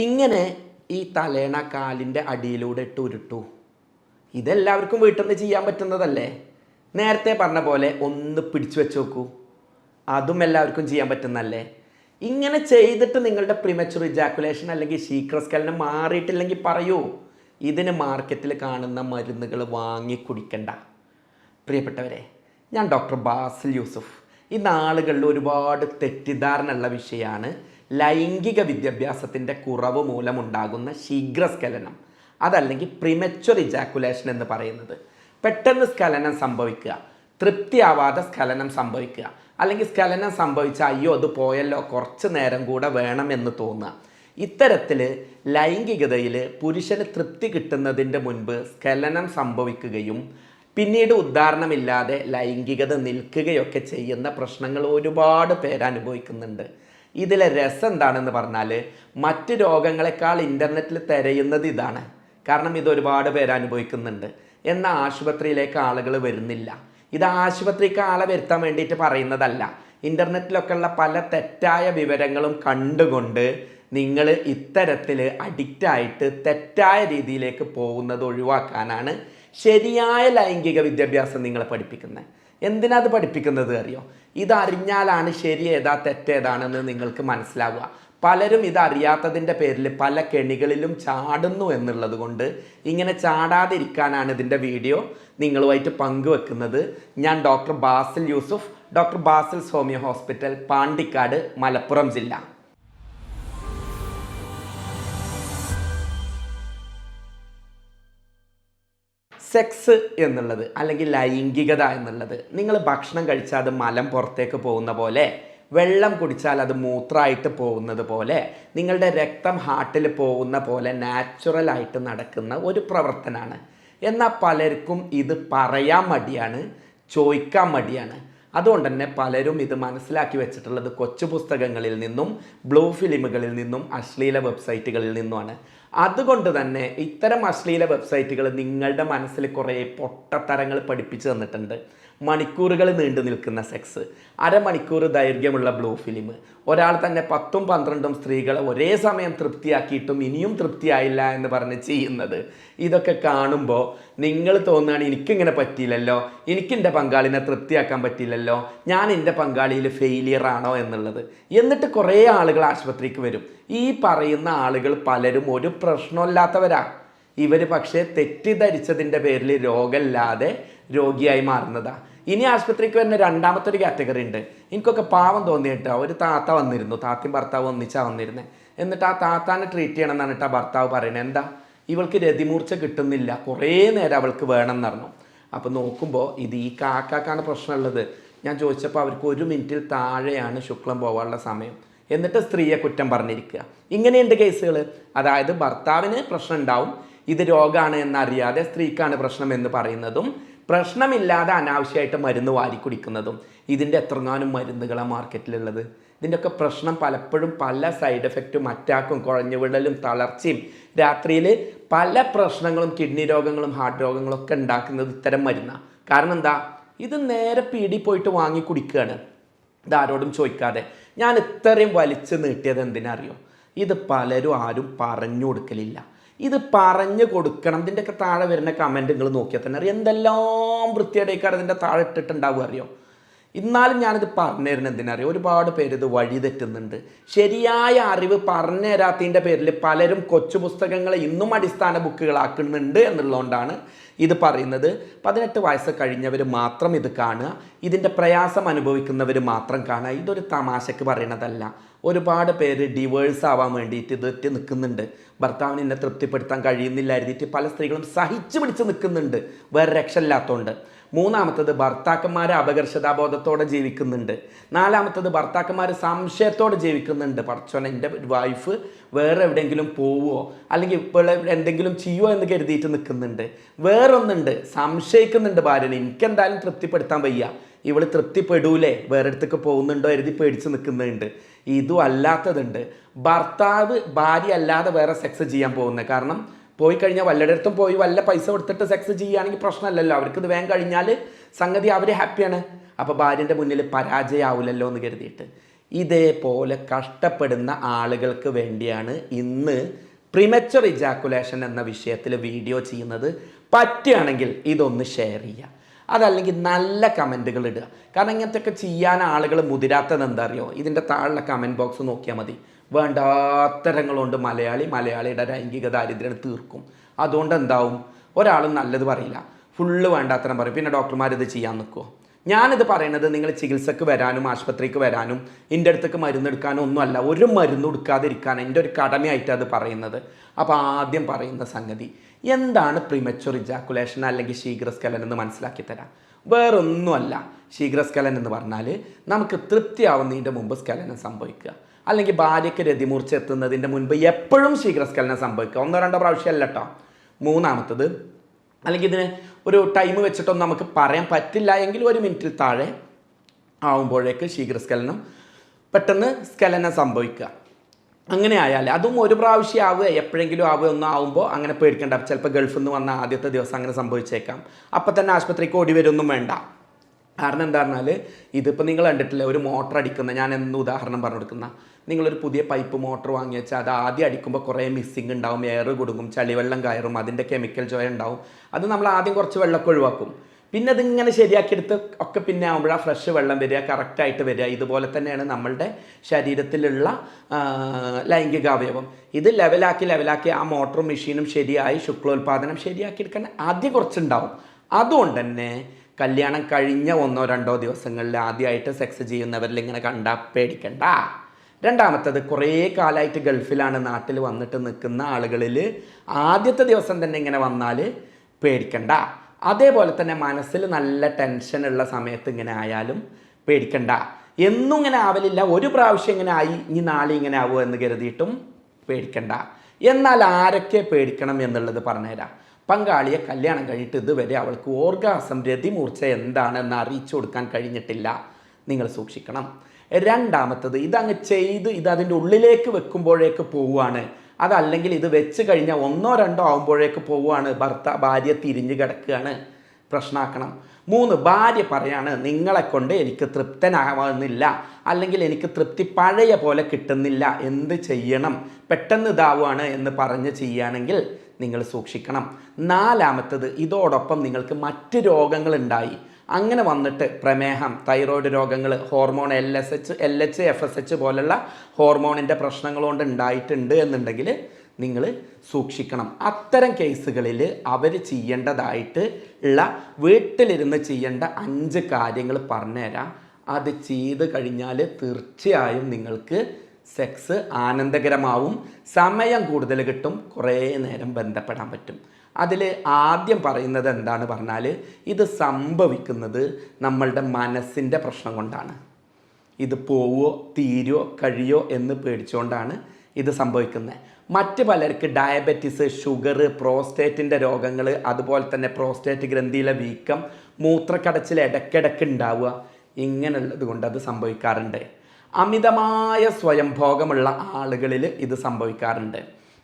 ഇങ്ങനെ ഈ തലേണ കാലിൻ്റെ അടിയിലൂടെ ഇട്ട് ഉരുട്ടു. ഇതെല്ലാവർക്കും വീട്ടിൽ നിന്ന് ചെയ്യാൻ പറ്റുന്നതല്ലേ? നേരത്തെ പറഞ്ഞ പോലെ ഒന്ന് പിടിച്ചു വെച്ച് നോക്കൂ, അതും എല്ലാവർക്കും ചെയ്യാൻ പറ്റുന്നല്ലേ? ഇങ്ങനെ ചെയ്തിട്ട് നിങ്ങളുടെ പ്രിമച്ചുർ ഇജാക്കുലേഷൻ അല്ലെങ്കിൽ ശീഘ്രസ്ഖലനം മാറിയിട്ടില്ലെങ്കിൽ പറയൂ, ഇതിന് മാർക്കറ്റിൽ കാണുന്ന മരുന്നുകൾ വാങ്ങി കുടിക്കണ്ട. പ്രിയപ്പെട്ടവരെ, ഞാൻ ഡോക്ടർ ബാസിൽ യൂസുഫ്. ഈ നാളുകളിൽ ഒരുപാട് തെറ്റിദ്ധാരണയുള്ള വിഷയമാണ് ലൈംഗിക വിദ്യാഭ്യാസത്തിൻ്റെ കുറവ് മൂലമുണ്ടാകുന്ന ശീഘ്രസ്ഖലനം, അതല്ലെങ്കിൽ പ്രിമച്ചുർ ഇജാക്കുലേഷൻ എന്ന് പറയുന്നത്. പെട്ടെന്ന് സ്ഖലനം സംഭവിക്കുക, തൃപ്തിയാവാതെ സ്ഖലനം സംഭവിക്കുക, അല്ലെങ്കിൽ സ്ഖലനം സംഭവിച്ച അയ്യോ അത് പോയല്ലോ കുറച്ച് നേരം കൂടെ വേണമെന്ന് തോന്നുക. ഇത്തരത്തിൽ ലൈംഗികതയിൽ പുരുഷന് തൃപ്തി കിട്ടുന്നതിൻ്റെ മുൻപ് സ്ഖലനം സംഭവിക്കുകയും പിന്നീട് ഉദ്ധാരണമില്ലാതെ ലൈംഗികത നിൽക്കുകയൊക്കെ ചെയ്യുന്ന പ്രശ്നങ്ങൾ ഒരുപാട് പേര് അനുഭവിക്കുന്നുണ്ട്. ഇതിലെ രസം എന്താണെന്ന് പറഞ്ഞാൽ, മറ്റ് രോഗങ്ങളെക്കാൾ ഇൻ്റർനെറ്റിൽ തിരയുന്നത് ഇതാണ്. കാരണം ഇത് ഒരുപാട് പേര് അനുഭവിക്കുന്നുണ്ട്, എന്നാൽ ആശുപത്രിയിലേക്ക് ആളുകൾ വരുന്നില്ല. ഇത് ആശുപത്രിക്ക് ആളെ വരുത്താൻ വേണ്ടിയിട്ട് പറയുന്നതല്ല. ഇൻ്റർനെറ്റിലൊക്കെ ഉള്ള പല തെറ്റായ വിവരങ്ങളും കണ്ടുകൊണ്ട് നിങ്ങൾ ഇത്തരത്തിൽ അഡിക്റ്റായിട്ട് തെറ്റായ രീതിയിലേക്ക് പോകുന്നത് ഒഴിവാക്കാനാണ് ശരിയായ ലൈംഗിക വിദ്യാഭ്യാസം നിങ്ങളെ പഠിപ്പിക്കുന്നത്. എന്തിനാ അത് പഠിപ്പിക്കുന്നത് അറിയോ? ഇതറിഞ്ഞാലാണ് ശരി ഏതാ തെറ്റേതാണെന്ന് നിങ്ങൾക്ക് മനസ്സിലാവുക. പലരും ഇതറിയാത്തതിൻ്റെ പേരിൽ പല കെണികളിലും ചാടുന്നു എന്നുള്ളത് കൊണ്ട് ഇങ്ങനെ ചാടാതിരിക്കാനാണ് ഇതിൻ്റെ വീഡിയോ നിങ്ങളുമായിട്ട് പങ്കുവെക്കുന്നത്. ഞാൻ doctor Basil Yusuf, doctor Basil homeo hospital, Pandikkad, Malappuram ജില്ല. സെക്സ് എന്നുള്ളത് അല്ലെങ്കിൽ ലൈംഗികത എന്നുള്ളത്, നിങ്ങൾ ഭക്ഷണം കഴിച്ചാൽ അത് മലം പുറത്തേക്ക് പോകുന്ന പോലെ, വെള്ളം കുടിച്ചാൽ അത് മൂത്രമായിട്ട് പോകുന്നത് പോലെ, നിങ്ങളുടെ രക്തം ഹാർട്ടിൽ പോകുന്ന പോലെ നാച്ചുറലായിട്ട് നടക്കുന്ന ഒരു പ്രവർത്തനമാണ്. എന്നാൽ പലർക്കും ഇത് പറയാൻ മടിയാണ്, ചോദിക്കാൻ മടിയാണ്. അതുകൊണ്ട് തന്നെ പലരും ഇത് മനസ്സിലാക്കി വെച്ചിട്ടുള്ളത് കൊച്ചു പുസ്തകങ്ങളിൽ നിന്നും ബ്ലൂ ഫിലിമുകളിൽ നിന്നും അശ്ലീല വെബ്സൈറ്റുകളിൽ നിന്നുമാണ്. അതുകൊണ്ട് തന്നെ ഇത്തരം അശ്ലീല വെബ്സൈറ്റുകൾ നിങ്ങളുടെ മനസ്സിൽ കുറേ പൊട്ടത്തരങ്ങൾ പഠിപ്പിച്ചു തന്നിട്ടുണ്ട്. മണിക്കൂറുകൾ നീണ്ടു നിൽക്കുന്ന സെക്സ്, അരമണിക്കൂർ ദൈർഘ്യമുള്ള ബ്ലൂ ഫിലിം, ഒരാൾ തന്നെ 10ഉം 12ഉം സ്ത്രീകളെ ഒരേ സമയം തൃപ്തിയാക്കിയിട്ടും ഇനിയും തൃപ്തിയായില്ല എന്ന് പറഞ്ഞ് ചെയ്യുന്നത്. ഇതൊക്കെ കാണുമ്പോൾ നിങ്ങൾ തോന്നുകയാണ് എനിക്കിങ്ങനെ പറ്റിയില്ലല്ലോ, എനിക്കെൻ്റെ പങ്കാളിനെ തൃപ്തിയാക്കാൻ പറ്റിയില്ലല്ലോ, ഞാൻ എൻ്റെ പങ്കാളിയിൽ ഫെയിലിയർ ആണോ എന്നുള്ളത്. എന്നിട്ട് കുറേ ആളുകൾ ആശുപത്രിക്ക് വരും. ഈ പറയുന്ന ആളുകൾ പലരും ഒരു പ്രശ്നമില്ലാത്തവരാ. ഇവർ പക്ഷേ തെറ്റിദ്ധരിച്ചതിൻ്റെ പേരിൽ രോഗമില്ലാതെ രോഗിയായി മാറുന്നതാ. ഇനി ആശുപത്രിക്ക് വരുന്ന രണ്ടാമത്തെ ഒരു കാറ്റഗറി ഉണ്ട്. എനിക്കൊക്കെ പാവം തോന്നിയിട്ടോ, ഒരു താത്ത വന്നിരുന്നു, താത്തയും ഭർത്താവ് ഒന്നിച്ചാണ് വന്നിരുന്നത്. എന്നിട്ട് ആ താത്താനെ ട്രീറ്റ് ചെയ്യണം എന്നാണ് ആ ഭർത്താവ് പറയുന്നത്. എന്താ, ഇവൾക്ക് രതിമൂർച്ച കിട്ടുന്നില്ല, കുറേ നേരം അവൾക്ക് വേണം എന്ന് പറഞ്ഞു. അപ്പോൾ നോക്കുമ്പോൾ ഇത് ഈ കാക്കാക്കാണ് പ്രശ്നമുള്ളത്. ഞാൻ ചോദിച്ചപ്പോൾ അവർക്ക് 1 മിനിറ്റിൽ താഴെയാണ് ശുക്ലം പോകാനുള്ള സമയം. എന്നിട്ട് സ്ത്രീയെ കുറ്റം പറഞ്ഞിരിക്കുക. ഇങ്ങനെയുണ്ട് കേസുകൾ. അതായത് ഭർത്താവിന് പ്രശ്നം ഉണ്ടാവും, ഇത് രോഗമാണ് എന്നറിയാതെ സ്ത്രീക്കാണ് പ്രശ്നം എന്ന് പറയുന്നതും, പ്രശ്നമില്ലാതെ അനാവശ്യമായിട്ട് മരുന്ന് വാരി കുടിക്കുന്നതും. ഇതിൻ്റെ എത്രങ്ങാനും മരുന്നുകളാണ് മാർക്കറ്റിലുള്ളത്. ഇതിൻ്റെയൊക്കെ പ്രശ്നം പലപ്പോഴും പല സൈഡ് എഫക്റ്റും, അറ്റാക്കും, കുഴഞ്ഞുവിടലും, തളർച്ചയും, രാത്രിയിൽ പല പ്രശ്നങ്ങളും, കിഡ്നി രോഗങ്ങളും ഹാർട്ട് രോഗങ്ങളും ഒക്കെ ഉണ്ടാക്കുന്നത് ഇത്തരം മരുന്നാണ്. കാരണം എന്താ, ഇത് നേരെ പീടി പോയിട്ട് വാങ്ങി കുടിക്കുകയാണ്, ഇതാരോടും ചോദിക്കാതെ. ഞാൻ ഇത്രയും വലിച്ചു നീട്ടിയത് എന്തിനറിയോ? ഇത് പലരും ആരും പറഞ്ഞു കൊടുക്കലില്ല. ഇത് പറഞ്ഞു കൊടുക്കണം. ഇതിൻ്റെയൊക്കെ താഴെ വരുന്ന കമൻറ്റ് നിങ്ങൾ നോക്കിയാൽ തന്നെ അറിയാം എന്തെല്ലാം വൃത്തിയുടെയൊക്കെ അതിൻ്റെ താഴെ ഇട്ടിട്ടുണ്ടാവുക അറിയോ. എന്നാലും ഞാനിത് പറഞ്ഞു തരുന്നത് എന്തിനറിയോ? ഒരുപാട് പേര് ഇത് വഴി തെറ്റുന്നുണ്ട്. ശരിയായ അറിവ് പറഞ്ഞു തരാത്തതിൻ്റെ പേരിൽ പലരും കൊച്ചു പുസ്തകങ്ങളെ ഇന്നും അടിസ്ഥാന ബുക്കുകളാക്കുന്നുണ്ട് എന്നുള്ളതുകൊണ്ടാണ് ഇത് പറയുന്നത്. 18 വയസ്സ് കഴിഞ്ഞവർ മാത്രം ഇത് കാണുക, ഇതിൻ്റെ പ്രയാസം അനുഭവിക്കുന്നവർ മാത്രം കാണുക. ഇതൊരു തമാശക്ക് പറയണതല്ല. ഒരുപാട് പേര് ഡിവേഴ്സ് ആവാൻ വേണ്ടിയിട്ട് ഇതെത്തി നിൽക്കുന്നുണ്ട്. ഭർത്താവിനെ എന്നെ തൃപ്തിപ്പെടുത്താൻ കഴിയുന്നില്ല എഴുതിയിട്ട് പല സ്ത്രീകളും സഹിച്ചു പിടിച്ച് നിൽക്കുന്നുണ്ട്, വേറെ രക്ഷയില്ലാത്തതുകൊണ്ട്. മൂന്നാമത്തത്, ഭർത്താക്കന്മാർ അപകർഷതാബോധത്തോടെ ജീവിക്കുന്നുണ്ട്. നാലാമത്തത്, ഭർത്താക്കന്മാർ സംശയത്തോടെ ജീവിക്കുന്നുണ്ട്. പടച്ചോനെ, എൻ്റെ വൈഫ് വേറെ എവിടെയെങ്കിലും പോവുമോ അല്ലെങ്കിൽ ഇപ്പോൾ എന്തെങ്കിലും ചെയ്യുമോ എന്ന് കരുതിയിട്ട് നിൽക്കുന്നുണ്ട്. വേറൊന്നുണ്ട്, സംശയിക്കുന്നുണ്ട് ഭാര്യനെ, എനിക്കെന്തായാലും തൃപ്തിപ്പെടുത്താൻ വയ്യ, ഇവൾ തൃപ്തിപ്പെടൂലേ, വേറെ അടുത്തേക്ക് പോകുന്നുണ്ടോ എഴുതി പേടിച്ച് നിൽക്കുന്നുണ്ട്. ഇതും അല്ലാത്തതുണ്ട്, ഭർത്താവ് ഭാര്യ അല്ലാതെ വേറെ സെക്സ് ചെയ്യാൻ പോകുന്നത്. കാരണം പോയി കഴിഞ്ഞാൽ വല്ലയിടത്തും പോയി വല്ല പൈസ കൊടുത്തിട്ട് സെക്സ് ചെയ്യുകയാണെങ്കിൽ പ്രശ്നമല്ലല്ലോ, അവർക്കിത് വേഗം കഴിഞ്ഞാൽ സംഗതി അവർ ഹാപ്പിയാണ്. അപ്പോൾ ഭാര്യൻ്റെ മുന്നിൽ പരാജയമാവില്ലല്ലോ എന്ന് കരുതിയിട്ട് ഇതേപോലെ കഷ്ടപ്പെടുന്ന ആളുകൾക്ക് വേണ്ടിയാണ് ഇന്ന് പ്രിമച്വർ ഇജാക്കുലേഷൻ എന്ന വിഷയത്തിൽ വീഡിയോ ചെയ്യുന്നത്. പറ്റുകയാണെങ്കിൽ ഇതൊന്ന് ഷെയർ ചെയ്യുക, അതല്ലെങ്കിൽ നല്ല കമൻറ്റുകൾ ഇടുക. കാരണം ഇങ്ങനത്തെയൊക്കെ ചെയ്യാൻ ആളുകൾ മുതിരാത്തത് എന്താ അറിയോ? ഇതിൻ്റെ താഴെ കമൻറ്റ് ബോക്സ് നോക്കിയാൽ മതി. വേണ്ടാത്തരങ്ങളുണ്ട് മലയാളിയുടെ ലൈംഗിക ദാരിദ്ര്യം തീർക്കും. അതുകൊണ്ട് എന്താവും, ഒരാളും നല്ലത് പറയില്ല, ഫുള്ള് വേണ്ടാത്തരം പറയും. പിന്നെ ഡോക്ടർമാർ ഇത് ചെയ്യാൻ നിൽക്കുമോ? ഞാനിത് പറയുന്നത് നിങ്ങൾ ചികിത്സക്ക് വരാനും ആശുപത്രിക്ക് വരാനും എൻ്റെ അടുത്തേക്ക് മരുന്നെടുക്കാനും ഒന്നുമല്ല, ഒരു മരുന്ന് എടുക്കാതിരിക്കാൻ എൻ്റെ ഒരു കടമയായിട്ടാണ് അത് പറയുന്നത്. അപ്പോൾ ആദ്യം പറയുന്ന സംഗതി എന്താണ് പ്രിമച്വർ ഇജാക്കുലേഷൻ അല്ലെങ്കിൽ ശീഘ്രസ്ഖലനം എന്ന് മനസ്സിലാക്കി തരാം. വേറൊന്നുമല്ല, ശീഘ്രസ്ഖലനം എന്ന് പറഞ്ഞാൽ നമുക്ക് തൃപ്തിയാവുന്നതിൻ്റെ മുമ്പ് സ്ഖലനം സംഭവിക്കുക, അല്ലെങ്കിൽ ഭാര്യയ്ക്ക് രതിമൂർച്ച എത്തുന്നതിൻ്റെ മുൻപ് എപ്പോഴും ശീഘ്രസ്ഖലനം സംഭവിക്കുക. 1-2 പ്രാവശ്യമല്ല കേട്ടോ. മൂന്നാമത്തത്, അല്ലെങ്കിൽ ഇതിന് ഒരു ടൈം വെച്ചിട്ടൊന്നും നമുക്ക് പറയാൻ പറ്റില്ല എങ്കിൽ 1 മിനിറ്റിൽ താഴെ ആവുമ്പോഴേക്ക് ശീഘ്രസ്ഖലനം പെട്ടെന്ന് സ്ഖലനം സംഭവിക്കുക. അങ്ങനെ ആയാൽ അതും ഒരു പ്രാവശ്യം ആവുക, എപ്പോഴെങ്കിലും ആവുക ഒന്നും ആവുമ്പോൾ അങ്ങനെ പേടിക്കേണ്ട. ചിലപ്പോൾ ഗൾഫിൽ നിന്ന് വന്ന ആദ്യത്തെ ദിവസം അങ്ങനെ സംഭവിച്ചേക്കാം. അപ്പം തന്നെ ആശുപത്രിക്ക് ഓടി വരുമൊന്നും വേണ്ട. കാരണം എന്താ പറഞ്ഞാൽ ഇതിപ്പോൾ നിങ്ങൾ കണ്ടിട്ടില്ല, ഒരു മോട്ടർ അടിക്കുന്ന, ഞാൻ എന്ന് ഉദാഹരണം പറഞ്ഞു കൊടുക്കുന്ന, നിങ്ങളൊരു പുതിയ പൈപ്പ് മോട്ടർ വാങ്ങി വെച്ചാൽ അത് ആദ്യം അടിക്കുമ്പോൾ കുറേ മിസ്സിങ് ഉണ്ടാവും, എയർ കൊടുക്കും, ചളിവെള്ളം കയറും, അതിൻ്റെ കെമിക്കൽ ചോയ ഉണ്ടാവും. അത് നമ്മൾ ആദ്യം കുറച്ച് വെള്ളമൊക്കെ ഒഴിവാക്കും. പിന്നെ അതിങ്ങനെ ശരിയാക്കിയെടുത്ത് ഒക്കെ പിന്നെ ആകുമ്പോഴാണ് ഫ്രഷ് വെള്ളം വരിക, കറക്റ്റായിട്ട് വരിക. ഇതുപോലെ തന്നെയാണ് നമ്മളുടെ ശരീരത്തിലുള്ള ലൈംഗികാവയവം. ഇത് ലെവലാക്കി ആ മോട്ടറും മെഷീനും ശരിയായി ശുക്ലോത്പാദനം ശരിയാക്കിയെടുക്കാൻ ആദ്യം കുറച്ചുണ്ടാവും. അതുകൊണ്ട് തന്നെ കല്യാണം കഴിഞ്ഞ 1-2 ദിവസങ്ങളിൽ ആദ്യമായിട്ട് സെക്സ് ചെയ്യുന്നവരിൽ ഇങ്ങനെ കണ്ടാൽ പേടിക്കണ്ട. രണ്ടാമത്തത്, കുറേ കാലമായിട്ട് ഗൾഫിലാണ്, നാട്ടിൽ വന്നിട്ട് നിൽക്കുന്ന ആളുകളിൽ ആദ്യത്തെ ദിവസം തന്നെ ഇങ്ങനെ വന്നാൽ പേടിക്കണ്ട. അതേപോലെ തന്നെ മനസ്സിൽ നല്ല ടെൻഷനുള്ള സമയത്ത് ഇങ്ങനെ ആയാലും പേടിക്കണ്ട. എന്നും ഇങ്ങനെ ആവലില്ല, ഒരു പ്രാവശ്യം ഇങ്ങനെ ആയി, ഇനി നാളെ ഇങ്ങനെ ആവുമോ എന്ന് കരുതിയിട്ടും പേടിക്കണ്ട. എന്നാൽ ആരൊക്കെ പേടിക്കണം എന്നുള്ളത് പറഞ്ഞുതരാം. പങ്കാളിയെ കല്യാണം കഴിഞ്ഞിട്ട് ഇതുവരെ അവൾക്ക് ഓർഗാസം രതിമൂർച്ച എന്താണെന്ന് അറിയിച്ചു കൊടുക്കാൻ കഴിഞ്ഞിട്ടില്ല, നിങ്ങൾ സൂക്ഷിക്കണം. രണ്ടാമത്തത്, ഇതങ്ങ് ചെയ്ത് ഇത് അതിൻ്റെ ഉള്ളിലേക്ക് വെക്കുമ്പോഴേക്ക് പോവുകയാണ്, അതല്ലെങ്കിൽ ഇത് വെച്ച് കഴിഞ്ഞാൽ 1-2 ആകുമ്പോഴേക്ക് പോവുകയാണ്, ഭാര്യ തിരിഞ്ഞു കിടക്കുകയാണ്, പ്രശ്നമാക്കണം. 3, ഭാര്യ പറയാണ് നിങ്ങളെക്കൊണ്ട് എനിക്ക് തൃപ്തനാവുന്നില്ല, അല്ലെങ്കിൽ എനിക്ക് തൃപ്തി പഴയ പോലെ കിട്ടുന്നില്ല, എന്ത് ചെയ്യണം, പെട്ടെന്ന് ഇതാവുകയാണ് എന്ന് പറഞ്ഞ് ചെയ്യുകയാണെങ്കിൽ നിങ്ങൾ സൂക്ഷിക്കണം. നാലാമത്തത്, ഇതോടൊപ്പം നിങ്ങൾക്ക് മറ്റ് രോഗങ്ങളുണ്ടായി, അങ്ങനെ വന്നിട്ട് പ്രമേഹം, തൈറോയ്ഡ് രോഗങ്ങൾ, ഹോർമോൺ LH, FSH പോലുള്ള ഹോർമോണിൻ്റെ പ്രശ്നങ്ങൾ കൊണ്ട് ഉണ്ടായിട്ടുണ്ട് എന്നുണ്ടെങ്കിൽ നിങ്ങൾ സൂക്ഷിക്കണം. അത്തരം കേസുകളിൽ അവർ ചെയ്യേണ്ടതായിട്ട് ഉള്ള വീട്ടിലിരുന്ന് ചെയ്യേണ്ട 5 കാര്യങ്ങൾ പറഞ്ഞുതരാം. അത് ചെയ്ത് കഴിഞ്ഞാൽ തീർച്ചയായും നിങ്ങൾക്ക് സെക്സ് ആനന്ദകരമാവും, സമയം കൂടുതൽ കിട്ടും, കുറേ നേരം ബന്ധപ്പെടാൻ പറ്റും. അതിൽ ആദ്യം പറയുന്നത് എന്താണ് പറഞ്ഞാൽ, ഇത് സംഭവിക്കുന്നത് നമ്മളുടെ മനസ്സിൻ്റെ പ്രശ്നം കൊണ്ടാണ്. ഇത് പോവോ തീരുമോ കഴിയോ എന്ന് പേടിച്ചുകൊണ്ടാണ് ഇത് സംഭവിക്കുന്നത്. മറ്റ് പലർക്ക് ഡയബറ്റിസ്, ഷുഗർ, പ്രോസ്റ്റേറ്റിൻ്റെ രോഗങ്ങൾ, അതുപോലെ തന്നെ പ്രോസ്റ്റേറ്റ് ഗ്രന്ഥിയിലെ വീക്കം, മൂത്രക്കടച്ചിൽ ഇടയ്ക്കിടയ്ക്ക് ഉണ്ടാവുക, ഇങ്ങനെയുള്ളത് കൊണ്ട് അത് സംഭവിക്കാറുണ്ട്. അമിതമായ സ്വയംഭോഗമുള്ള ആളുകളിൽ ഇത് സംഭവിക്കാറുണ്ട്.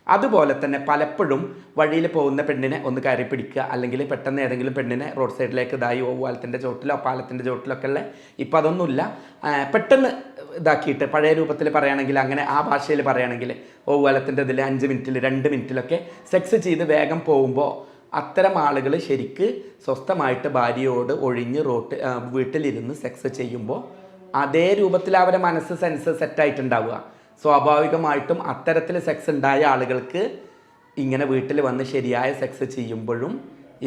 അതുപോലെ തന്നെ പലപ്പോഴും വഴിയിൽ പോകുന്ന പെണ്ണിനെ ഒന്ന് കയറി പിടിക്കുക, അല്ലെങ്കിൽ പെട്ടെന്ന് ഏതെങ്കിലും പെണ്ണിനെ റോഡ് സൈഡിലേക്ക് ഇതായി ഓവാലത്തിൻ്റെ ചോട്ടിലോ പാലത്തിൻ്റെ ചോട്ടിലൊക്കെ ഉള്ള, ഇപ്പം അതൊന്നുമില്ല, പെട്ടെന്ന് ഇതാക്കിയിട്ട് പഴയ രൂപത്തിൽ പറയുകയാണെങ്കിൽ, അങ്ങനെ ആ ഭാഷയിൽ പറയുകയാണെങ്കിൽ ഓവാലത്തിൻ്റെ ഇതിൽ 5 മിനിറ്റിൽ 2 മിനിറ്റിലൊക്കെ സെക്സ് ചെയ്ത് വേഗം പോകുമ്പോൾ അത്തരം ആളുകൾ ശരിക്ക് സ്വസ്ഥമായിട്ട് ഭാര്യയോട് ഒഴിഞ്ഞ് വീട്ടിലിരുന്ന് സെക്സ് ചെയ്യുമ്പോൾ അതേ രൂപത്തിൽ അവരുടെ മനസ്സ് സെൻസ് സെറ്റായിട്ടുണ്ടാവുക. സ്വാഭാവികമായിട്ടും അത്തരത്തിൽ സെക്സ് ഉണ്ടായ ആളുകൾക്ക് ഇങ്ങനെ വീട്ടിൽ വന്ന് ശരിയായ സെക്സ് ചെയ്യുമ്പോഴും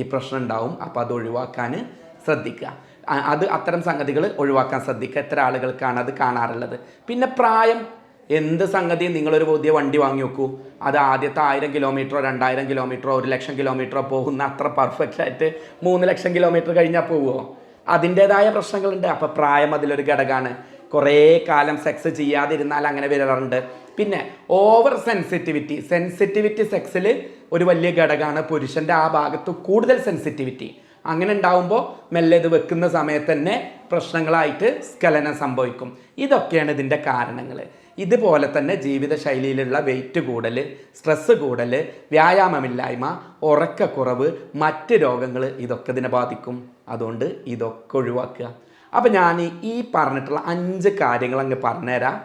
ഈ പ്രശ്നം ഉണ്ടാവും. അപ്പോൾ അത് ഒഴിവാക്കാൻ ശ്രദ്ധിക്കുക. അത്തരം സംഗതികൾ ഒഴിവാക്കാൻ ശ്രദ്ധിക്കുക. എത്ര ആളുകൾക്കാണ് അത് കാണാറുള്ളത്. പിന്നെ പ്രായം, എന്ത് സംഗതിയും നിങ്ങളൊരു പുതിയ വണ്ടി വാങ്ങി നോക്കൂ, അത് ആദ്യത്തെ 1000 കിലോമീറ്ററോ 2000 കിലോമീറ്ററോ 1,00,000 കിലോമീറ്ററോ പോകുന്ന അത്ര പെർഫെക്റ്റ് ആയിട്ട് 3,00,000 കിലോമീറ്റർ കഴിഞ്ഞാൽ പോവുമോ? അതിൻ്റേതായ പ്രശ്നങ്ങളുണ്ട്. അപ്പോൾ പ്രായം അതിലൊരു ഘടകമാണ്. കുറേ കാലം സെക്സ് ചെയ്യാതിരുന്നാൽ അങ്ങനെ വരാറുണ്ട്. പിന്നെ ഓവർ സെൻസിറ്റിവിറ്റി സെക്സിൽ ഒരു വലിയ ഘടകമാണ്. പുരുഷൻ്റെ ആ ഭാഗത്ത് കൂടുതൽ സെൻസിറ്റിവിറ്റി അങ്ങനെ ഉണ്ടാവുമ്പോൾ മെല്ലെ ഇത് വെക്കുന്ന സമയത്ത് തന്നെ പ്രശ്നങ്ങളായിട്ട് സ്ഖലനം സംഭവിക്കും. ഇതൊക്കെയാണ് ഇതിൻ്റെ കാരണങ്ങൾ. ഇതുപോലെ തന്നെ ജീവിതശൈലിയിലുള്ള വെയിറ്റ് കൂടൽ, സ്ട്രെസ്സ് കൂടൽ, വ്യായാമമില്ലായ്മ, ഉറക്കക്കുറവ്, മറ്റ് രോഗങ്ങൾ, ഇതൊക്കെ ഇതിനെ ബാധിക്കും. അതുകൊണ്ട് ഇതൊക്കെ ഒഴിവാക്കുക. അപ്പോൾ ഞാൻ ഈ പറഞ്ഞിട്ടുള്ള 5 കാര്യങ്ങൾ അങ്ങ് പറഞ്ഞുതരാം.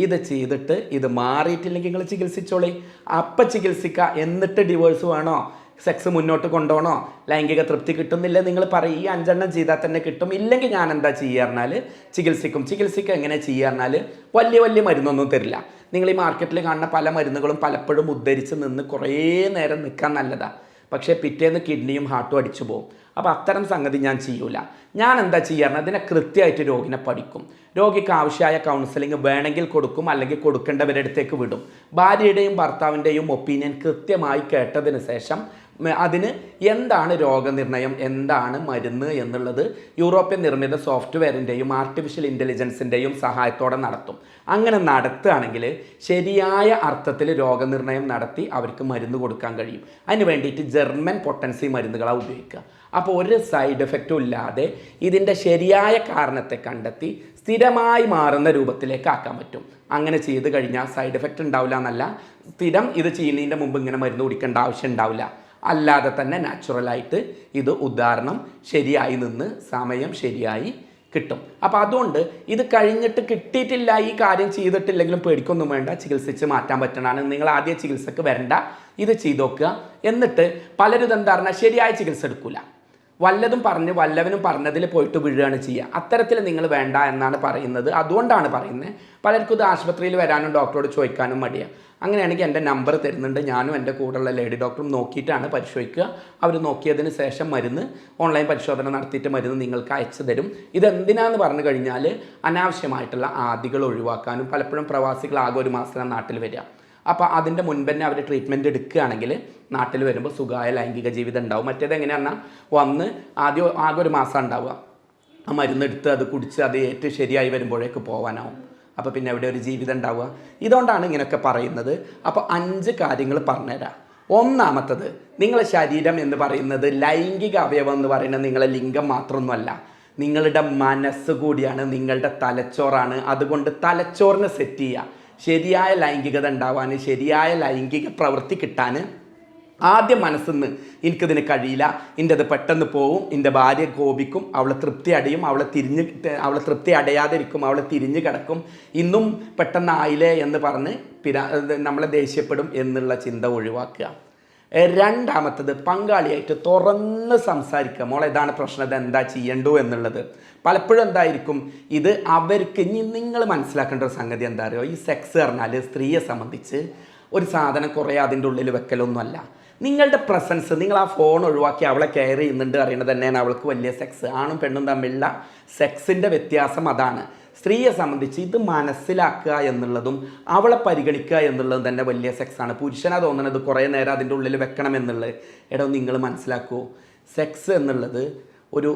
ഇത് ചെയ്തിട്ട് ഇത് മാറിയിട്ടില്ലെങ്കിൽ നിങ്ങൾ ചികിത്സിച്ചോളി. അപ്പം ചികിത്സിക്കുക. എന്നിട്ട് ഡിവോഴ്സ് വേണോ, സെക്സ് മുന്നോട്ട് കൊണ്ടുപോകണോ, ലൈംഗിക തൃപ്തി കിട്ടുന്നില്ല നിങ്ങൾ പറയും. ഈ 5 എണ്ണം ചെയ്താൽ തന്നെ കിട്ടും. ഇല്ലെങ്കിൽ ഞാൻ എന്താ ചെയ്യുക പറഞ്ഞാൽ ചികിത്സിക്കുക. എങ്ങനെ ചെയ്യുക പറഞ്ഞാൽ വലിയ മരുന്നൊന്നും തരില്ല. നിങ്ങൾ ഈ മാർക്കറ്റിൽ കാണുന്ന പല മരുന്നുകളും പലപ്പോഴും ഉദ്ധരിച്ച് നിന്ന് കുറേ നേരം നിൽക്കാൻ നല്ലതാണ്. പക്ഷേ പിറ്റേന്ന് കിഡ്നിയും ഹാർട്ടും അടിച്ചു പോകും. അപ്പോൾ അത്തരം സംഗതി ഞാൻ ചെയ്യൂല. ഞാൻ എന്താ ചെയ്യാറുണ്ട്, അതിനെ കൃത്യമായിട്ട് രോഗിനെ പഠിക്കും. രോഗിക്ക് ആവശ്യമായ കൗൺസിലിംഗ് വേണമെങ്കിൽ കൊടുക്കും, അല്ലെങ്കിൽ കൊടുക്കേണ്ടവരുടെ അടുത്തേക്ക് വിടും. ഭാര്യയുടെയും ഭർത്താവിൻ്റെയും ഒപ്പീനിയൻ കൃത്യമായി കേട്ടതിന് ശേഷം അതിന് എന്താണ് രോഗനിർണയം, എന്താണ് മരുന്ന് എന്നുള്ളത് യൂറോപ്യൻ നിർമ്മിത സോഫ്റ്റ്വെയറിൻ്റെയും ആർട്ടിഫിഷ്യൽ ഇൻ്റലിജൻസിൻ്റെയും സഹായത്തോടെ നടത്തും. അങ്ങനെ നടത്തുകയാണെങ്കിൽ ശരിയായ അർത്ഥത്തിൽ രോഗനിർണയം നടത്തി അവർക്ക് മരുന്ന് കൊടുക്കാൻ കഴിയും. അതിന് വേണ്ടിയിട്ട് ജർമ്മൻ പൊട്ടൻസി മരുന്നുകളാണ് ഉപയോഗിക്കുക. അപ്പോൾ ഒരു സൈഡ് എഫക്റ്റും ഇല്ലാതെ ഇതിൻ്റെ ശരിയായ കാരണത്തെ കണ്ടെത്തി സ്ഥിരമായി മാറുന്ന രൂപത്തിലേക്ക് ആക്കാൻ പറ്റും. അങ്ങനെ ചെയ്ത് കഴിഞ്ഞാൽ സൈഡ് എഫക്റ്റ് ഉണ്ടാവില്ല എന്നല്ല, സ്ഥിരം ഇത് ചെയ്യുന്നതിൻ്റെ മുമ്പ് ഇങ്ങനെ മരുന്ന് കുടിക്കേണ്ട ആവശ്യം ഉണ്ടാവില്ല. അല്ലാതെ തന്നെ നാച്ചുറലായിട്ട് ഇത് ഉദാഹരണം ശരിയായി നിന്ന് സമയം ശരിയായി കിട്ടും. അപ്പോൾ അതുകൊണ്ട് ഇത് കഴിഞ്ഞിട്ട് കിട്ടിയിട്ടില്ല, ഈ കാര്യം ചെയ്തിട്ടില്ലെങ്കിലും പേടിക്കൊന്നും വേണ്ട, ചികിത്സിച്ച് മാറ്റാൻ പറ്റണതാണ്. നിങ്ങൾ ആദ്യം ചികിത്സക്ക് വരണ്ട, ഇത് ചെയ്ത് നോക്കുക. എന്നിട്ട് പലരും ഇതെന്താ പറഞ്ഞാൽ ശരിയായ ചികിത്സ എടുക്കില്ല, വല്ലതും പറഞ്ഞ് വല്ലവനും പറഞ്ഞതിൽ പോയിട്ട് വീഴുകയാണ് ചെയ്യുക. അത്തരത്തിൽ നിങ്ങൾ വേണ്ട എന്നാണ് പറയുന്നത്. അതുകൊണ്ടാണ് പറയുന്നത്. പലർക്കും ഇത് ആശുപത്രിയിൽ വരാനും ഡോക്ടറോട് ചോദിക്കാനും മടിയാണ്. അങ്ങനെയാണെങ്കിൽ എൻ്റെ നമ്പർ തരുന്നുണ്ട്. ഞാനും എൻ്റെ കൂടെയുള്ള ലേഡി ഡോക്ടറും നോക്കിയിട്ടാണ് പരിശോധിക്കുക. അവർ നോക്കിയതിന് ശേഷം മരുന്ന് ഓൺലൈൻ പരിശോധന നടത്തിയിട്ട് മരുന്ന് നിങ്ങൾക്ക് അയച്ചു തരും. ഇതെന്തിനാന്ന് പറഞ്ഞു കഴിഞ്ഞാൽ അനാവശ്യമായിട്ടുള്ള ആദികൾ ഒഴിവാക്കാനും. പലപ്പോഴും പ്രവാസികൾ ആകെ 1 മാസത്തിലാണ് നാട്ടിൽ വരിക. അപ്പോൾ അതിൻ്റെ മുൻപ് തന്നെ അവർ ട്രീറ്റ്മെൻറ്റ് എടുക്കുകയാണെങ്കിൽ നാട്ടിൽ വരുമ്പോൾ സുഖമായ ലൈംഗിക ജീവിതം ഉണ്ടാവും. മറ്റേത് എങ്ങനെയാണെന്നാൽ വന്ന് ആകെ 1 മാസം ഉണ്ടാവുക, ആ മരുന്നെടുത്ത് അത് കുടിച്ച് അത് ഏറ്റവും ശരിയായി വരുമ്പോഴേക്ക് പോകാനാവും. അപ്പോൾ പിന്നെ എവിടെ ഒരു ജീവിതം ഉണ്ടാവുക. ഇതുകൊണ്ടാണ് ഇങ്ങനെയൊക്കെ പറയുന്നത്. അപ്പോൾ 5 കാര്യങ്ങൾ പറഞ്ഞുതരാം. ഒന്നാമത്തത്, നിങ്ങളുടെ ശരീരം എന്ന് പറയുന്നത്, ലൈംഗിക അവയവം എന്ന് പറയുന്നത് നിങ്ങളെ ലിംഗം മാത്രമൊന്നുമല്ല, നിങ്ങളുടെ മനസ്സ് കൂടിയാണ്, നിങ്ങളുടെ തലച്ചോറാണ്. അതുകൊണ്ട് തലച്ചോറിനെ സെറ്റ് ചെയ്യുക. ശരിയായ ലൈംഗികത ഉണ്ടാവാൻ, ശരിയായ ലൈംഗിക പ്രവൃത്തി കിട്ടാൻ ആദ്യം മനസ്സിന്ന് എനിക്കിതിന് കഴിയില്ല, എൻ്റെ അത് പെട്ടെന്ന് പോവും, എൻ്റെ ഭാര്യ കോപിക്കും, അവളെ തൃപ്തി അടയും, അവളെ തൃപ്തി അടയാതിരിക്കും, അവളെ തിരിഞ്ഞ് കിടക്കും, ഇന്നും പെട്ടെന്നായില്ലേ എന്ന് പറഞ്ഞ് നമ്മളെ ദേഷ്യപ്പെടും എന്നുള്ള ചിന്ത ഒഴിവാക്കുക. രണ്ടാമത്തത്, പങ്കാളിയായിട്ട് തുറന്ന് സംസാരിക്കുക. മോളെ ഇതാണ് പ്രശ്നം, ഇത് എന്താ ചെയ്യണ്ടോ എന്നുള്ളത്. പലപ്പോഴും എന്തായിരിക്കും ഇത് അവർക്ക്, ഇനി നിങ്ങൾ മനസ്സിലാക്കേണ്ട ഒരു സംഗതി എന്താ അറിയോ, ഈ സെക്സ് പറഞ്ഞാൽ സ്ത്രീയെ സംബന്ധിച്ച് ഒരു സാധനം കുറേ അതിൻ്റെ ഉള്ളിൽ വെക്കലൊന്നുമല്ല. നിങ്ങളുടെ പ്രസൻസ്, നിങ്ങൾ ആ ഫോൺ ഒഴിവാക്കി അവളെ കെയർ ചെയ്യുന്നുണ്ട് അറിയണത് തന്നെയാണ് അവൾക്ക് വലിയ സെക്സ്. ആണും പെണ്ണും തമ്മിലുള്ള സെക്സിൻ്റെ വ്യത്യാസം അതാണ്. സ്ത്രീയെ സംബന്ധിച്ച് ഇത് മനസ്സിലാക്കുക എന്നുള്ളതും അവളെ പരിഗണിക്കുക എന്നുള്ളതും തന്നെ വലിയ സെക്സാണ്. പുരുഷനാ തോന്നുന്നത് കുറേ നേരം അതിൻ്റെ ഉള്ളിൽ വെക്കണം എന്നുള്ളത്. എടോ നിങ്ങൾ മനസ്സിലാക്കുമോ, സെക്സ് എന്നുള്ളത് ഒരു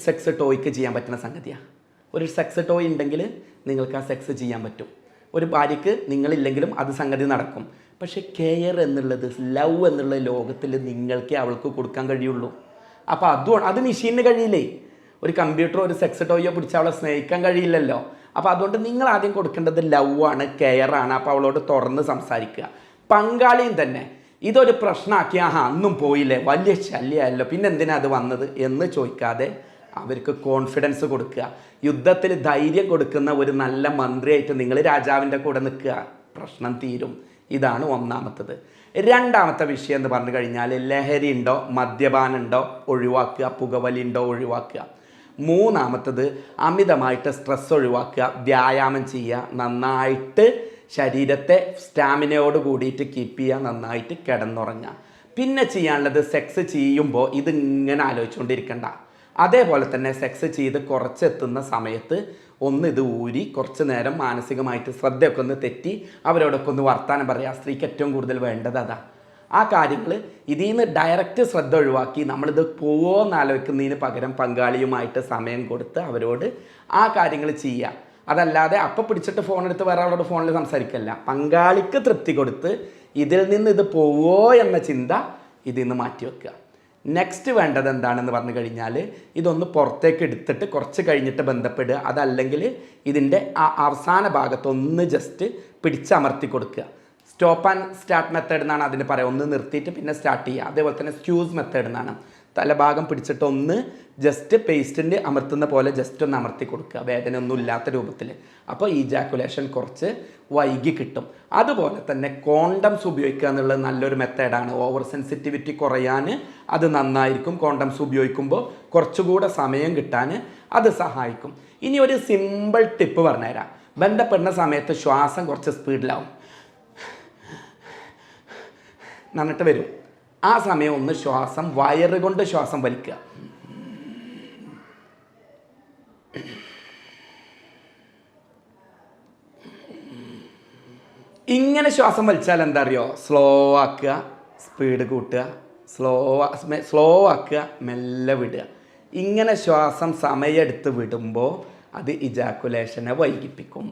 സെക്സ് ടോയ്ക്ക് ചെയ്യാൻ പറ്റുന്ന സംഗതിയാണ്. ഒരു സെക്സ് ടോയ് ഉണ്ടെങ്കിൽ നിങ്ങൾക്ക് ആ സെക്സ് ചെയ്യാൻ പറ്റും. ഒരു ഭാര്യയ്ക്ക് നിങ്ങളില്ലെങ്കിലും അത് സംഗതി നടക്കും. പക്ഷേ കെയർ എന്നുള്ളത്, ലവ് എന്നുള്ള ലോകത്തിൽ നിങ്ങൾക്കേ അവൾക്ക് കൊടുക്കാൻ കഴിയുള്ളൂ. അപ്പോൾ അത് മെഷീനിന് കഴിയില്ലേ. ഒരു കമ്പ്യൂട്ടറോ ഒരു സെക്സ് ടോയോ പിടിച്ച് അവളെ സ്നേഹിക്കാൻ കഴിയില്ലല്ലോ. അപ്പോൾ അതുകൊണ്ട് നിങ്ങൾ ആദ്യം കൊടുക്കേണ്ടത് ലവാണ്, കെയറാണ്. അപ്പോൾ അവളോട് തുറന്ന് സംസാരിക്കുക. പങ്കാളിയും തന്നെ ഇതൊരു പ്രശ്നമാക്കി, അന്നും പോയില്ലേ, വലിയ ശല്യമല്ലോ, പിന്നെ എന്തിനാ അത് വന്നത് എന്ന് ചോദിക്കാതെ അവർക്ക് കോൺഫിഡൻസ് കൊടുക്കുക. യുദ്ധത്തിൽ ധൈര്യം കൊടുക്കുന്ന ഒരു നല്ല മന്ത്രിയായിട്ട് നിങ്ങൾ രാജാവിൻ്റെ കൂടെ നിൽക്കുക, പ്രശ്നം തീരും. ഇതാണ് ഒന്നാമത്തത്. രണ്ടാമത്തെ വിഷയം എന്ന് പറഞ്ഞു കഴിഞ്ഞാൽ, ലഹരി ഉണ്ടോ, മദ്യപാനം ഉണ്ടോ ഒഴിവാക്കുക, പുകവലി ഉണ്ടോ ഒഴിവാക്കുക. മൂന്നാമത്തത്, അമിതമായിട്ട് സ്ട്രെസ് ഒഴിവാക്കുക, വ്യായാമം ചെയ്യുക, നന്നായിട്ട് ശരീരത്തെ സ്റ്റാമിനയോട് കൂടിയിട്ട് കീപ്പ് ചെയ്യുക, നന്നായിട്ട് കിടന്നുറങ്ങുക. പിന്നെ ചെയ്യാനുള്ളത്, സെക്സ് ചെയ്യുമ്പോൾ ഇതിങ്ങനെ ആലോചിച്ചുകൊണ്ടിരിക്കണ്ട. അതേപോലെ തന്നെ സെക്സ് ചെയ്ത് കുറച്ചെത്തുന്ന സമയത്ത് ഒന്ന് ഇത് ഊരി കുറച്ച് നേരം മാനസികമായിട്ട് ശ്രദ്ധയൊക്കെ ഒന്ന് തെറ്റി അവരോടൊക്കെ ഒന്ന് വർത്താനം പറയുക. സ്ത്രീക്ക് ഏറ്റവും കൂടുതൽ വേണ്ടത് അതാ. ആ കാര്യങ്ങൾ ഇതിൽ നിന്ന് ഡയറക്റ്റ് ശ്രദ്ധ ഒഴിവാക്കി നമ്മളിത് പോവോന്ന് ആലോചിക്കുന്നതിന് പകരം പങ്കാളിയുമായിട്ട് സമയം കൊടുത്ത് അവരോട് ആ കാര്യങ്ങൾ ചെയ്യുക. അതല്ലാതെ അപ്പം പിടിച്ചിട്ട് ഫോൺ എടുത്ത് വേറെ ആളോട് ഫോണിൽ സംസാരിക്കല്ല. പങ്കാളിക്ക് തൃപ്തി കൊടുത്ത് ഇതിൽ നിന്ന് ഇത് പോവോ എന്ന ചിന്ത ഇതിൽ നിന്ന് മാറ്റി വെക്കുക. നെക്സ്റ്റ് വേണ്ടത് എന്താണെന്ന് പറഞ്ഞു കഴിഞ്ഞാൽ, ഇതൊന്ന് പുറത്തേക്ക് എടുത്തിട്ട് കുറച്ച് കഴിഞ്ഞിട്ട് ബന്ധപ്പെടുക. അതല്ലെങ്കിൽ ഇതിൻ്റെ അവസാന ഭാഗത്തൊന്ന് ജസ്റ്റ് പിടിച്ചമർത്തി കൊടുക്കുക. സ്റ്റോപ്പ് ആൻഡ് സ്റ്റാർട്ട് മെത്തേഡ് എന്നാണ് അതിന് പറയുക. ഒന്ന് നിർത്തിയിട്ട് പിന്നെ സ്റ്റാർട്ട് ചെയ്യുക. അതേപോലെ തന്നെ സ്ക്യൂസ് മെത്തേഡ് എന്നാണ്. തലഭാഗം പിടിച്ചിട്ട് ഒന്ന് ജസ്റ്റ് പേസ്റ്റിൻ്റെ അമർത്തുന്ന പോലെ ജസ്റ്റ് ഒന്ന് അമർത്തി കൊടുക്കുക, വേദന ഒന്നും ഇല്ലാത്ത രൂപത്തിൽ. അപ്പോൾ ഈജാക്കുലേഷൻ കുറച്ച് വൈകി കിട്ടും. അതുപോലെ തന്നെ കോണ്ടംസ് ഉപയോഗിക്കുക എന്നുള്ളത് നല്ലൊരു മെത്തേഡാണ്. ഓവർ സെൻസിറ്റിവിറ്റി കുറയാൻ അത് നന്നായിരിക്കും. കോണ്ടംസ് ഉപയോഗിക്കുമ്പോൾ കുറച്ചുകൂടെ സമയം കിട്ടാൻ അത് സഹായിക്കും. ഇനി ഒരു സിമ്പിൾ ടിപ്പ് പറഞ്ഞുതരാം. ബന്ധപ്പെടുന്ന സമയത്ത് ശ്വാസം കുറച്ച് സ്പീഡിലാവും നന്നിട്ട് വരും. ആ സമയം ഒന്ന് ശ്വാസം വയറുകൊണ്ട് ശ്വാസം വലിക്കുക. ഇങ്ങനെ ശ്വാസം വലിച്ചാൽ എന്താ അറിയോ, സ്ലോ ആക്കുക, സ്പീഡ് കൂട്ടുക, സ്ലോ ആക്കുക, മെല്ലെ വിടുക. ഇങ്ങനെ ശ്വാസം സമയമെടുത്ത് വിടുമ്പോൾ അത് ഇജാക്കുലേഷനെ വൈകിപ്പിക്കും.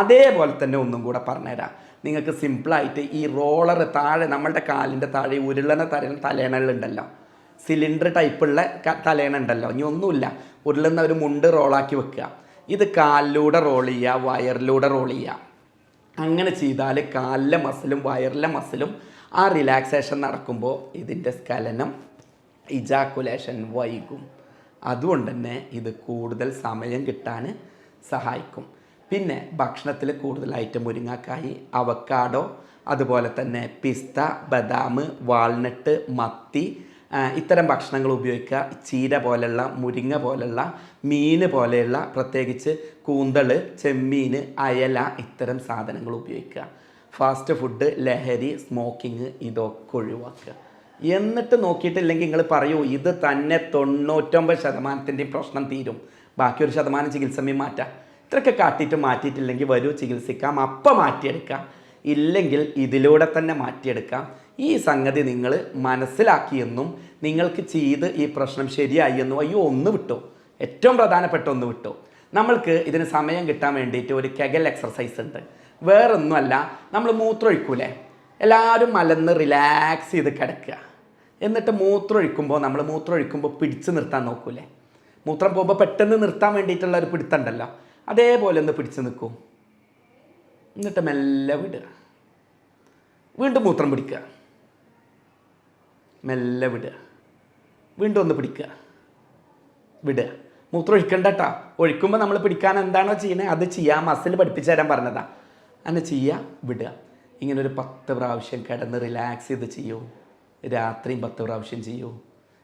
അതേപോലെ തന്നെ ഒന്നും കൂടെ പറഞ്ഞുതരാം. നിങ്ങൾക്ക് സിമ്പിളായിട്ട് ഈ റോളർ താഴെ നമ്മളുടെ കാലിൻ്റെ താഴെ ഉരുളണ തലേണകളുണ്ടല്ലോ, സിലിണ്ടർ ടൈപ്പുള്ള തലേണ ഉണ്ടല്ലോ, ഇനി ഒന്നുമില്ല, ഉരുളുന്ന ഒരു മുണ്ട് റോളാക്കി വെക്കുക. ഇത് കാലിലൂടെ റോൾ ചെയ്യുക, വയറിലൂടെ റോൾ ചെയ്യുക. അങ്ങനെ ചെയ്താൽ കാലിലെ മസിലും വയറിലെ മസിലും ആ റിലാക്സേഷൻ നടക്കുമ്പോൾ ഇതിൻ്റെ സ്ഖലനം ഇജാക്കുലേഷൻ വൈകും. അതുകൊണ്ട് തന്നെ ഇത് കൂടുതൽ സമയം കിട്ടാൻ സഹായിക്കും. പിന്നെ ഭക്ഷണത്തിൽ കൂടുതലായിട്ട് മുരിങ്ങക്കായി, അവക്കാഡോ, അതുപോലെ തന്നെ പിസ്ത, ബദാം, വാൾനട്ട്, മത്തി, ഇത്തരം ഭക്ഷണങ്ങൾ ഉപയോഗിക്കുക. ചീര പോലെയുള്ള, മുരിങ്ങ പോലെയുള്ള, മീൻ പോലെയുള്ള, പ്രത്യേകിച്ച് കൂന്തൾ, ചെമ്മീൻ, അയല, ഇത്തരം സാധനങ്ങൾ ഉപയോഗിക്കുക. ഫാസ്റ്റ് ഫുഡ്, ലഹരി, സ്മോക്കിങ് ഇതൊക്കെ ഒഴിവാക്കുക. എന്നിട്ട് നോക്കിയിട്ടില്ലെങ്കിൽ നിങ്ങൾ പറയൂ ഇത് തന്നെ 99% പ്രശ്നം തീരും, ബാക്കി 1% ചികിത്സമേ മാറ്റാം. ഇത്രയൊക്കെ കാട്ടിയിട്ട് മാറ്റിയിട്ടില്ലെങ്കിൽ വരൂ ചികിത്സിക്കാം, അപ്പം മാറ്റിയെടുക്കാം. ഇല്ലെങ്കിൽ ഇതിലൂടെ തന്നെ മാറ്റിയെടുക്കാം. ഈ സംഗതി നിങ്ങൾ മനസ്സിലാക്കിയെന്നും നിങ്ങൾക്ക് ചെയ്ത് ഈ പ്രശ്നം ശരിയായി എന്നും അയ്യോ ഒന്ന് വിട്ടു, ഏറ്റവും പ്രധാനപ്പെട്ട ഒന്ന് വിട്ടു. നമ്മൾക്ക് ഇതിന് സമയം കിട്ടാൻ വേണ്ടിയിട്ട് ഒരു കെഗൽ എക്സർസൈസ് ഉണ്ട്. വേറൊന്നുമല്ല, നമ്മൾ മൂത്രം ഒഴിക്കൂലേ, എല്ലാവരും മലന്ന് റിലാക്സ് ചെയ്ത് കിടക്കുക. എന്നിട്ട് മൂത്രം ഒഴിക്കുമ്പോൾ പിടിച്ച് നിർത്താൻ നോക്കൂലേ, മൂത്രം പോകുമ്പോൾ പെട്ടെന്ന് നിർത്താൻ വേണ്ടിയിട്ടുള്ള ഒരു പിടുത്തുണ്ടല്ലോ, അതേപോലെ ഒന്ന് പിടിച്ച് നിൽക്കും. എന്നിട്ട് മെല്ലെ വിടുക, വീണ്ടും മൂത്രം പിടിക്കുക, മെല്ലെ വിടുക, വീണ്ടും ഒന്ന് പിടിക്കുക, വിടുക. മൂത്രം ഒഴിക്കണ്ട കേട്ടോ, ഒഴിക്കുമ്പോൾ നമ്മൾ പിടിക്കാൻ എന്താണോ ചെയ്യുന്നത് അത് ചെയ്യുക. മസിൽ പഠിപ്പിച്ചു തരാൻ പറഞ്ഞതാണ്. അങ്ങനെ ചെയ്യുക, വിടുക. ഇങ്ങനെ ഒരു 10 പ്രാവശ്യം കിടന്ന് റിലാക്സ് ചെയ്ത് ചെയ്യൂ. രാത്രിയും 10 പ്രാവശ്യം ചെയ്യൂ.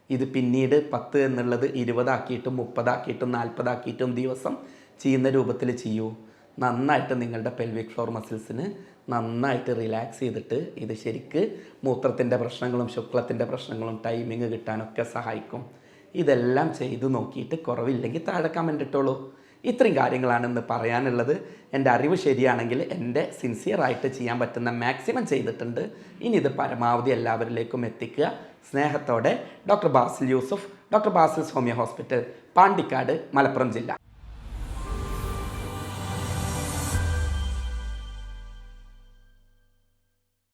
ഇത് പിന്നീട് 10 എന്നുള്ളത് 20 ആക്കിയിട്ടും 30 ആക്കിയിട്ടും 40 ആക്കിയിട്ടും ദിവസം ചെയ്യുന്ന രൂപത്തിൽ ചെയ്യൂ. നന്നായിട്ട് നിങ്ങളുടെ പെൽവിക് ഫ്ലോർ മസിൽസിന് നന്നായിട്ട് റിലാക്സ് ചെയ്തിട്ട് ഇത് ശരിക്ക് മൂത്രത്തിൻ്റെ പ്രശ്നങ്ങളും ശുക്ലത്തിൻ്റെ പ്രശ്നങ്ങളും ടൈമിങ് കിട്ടാനൊക്കെ സഹായിക്കും. ഇതെല്ലാം ചെയ്തു നോക്കിയിട്ട് കുറവില്ലെങ്കിൽ താഴെ കമൻ്റ് ഇട്ടോളൂ. ഇത്രയും കാര്യങ്ങളാണെന്ന് പറയാനുള്ളത്. എൻ്റെ അറിവ് ശരിയാണെങ്കിൽ എൻ്റെ സിൻസിയറായിട്ട് ചെയ്യാൻ പറ്റുന്ന മാക്സിമം ചെയ്തിട്ടുണ്ട്. ഇനി ഇത് പരമാവധി എല്ലാവരിലേക്കും എത്തിക്കുക. സ്നേഹത്തോടെ doctor Basil Yusuf, doctor Basil's homeo hospital, Pandikkad, Malappuram ജില്ല.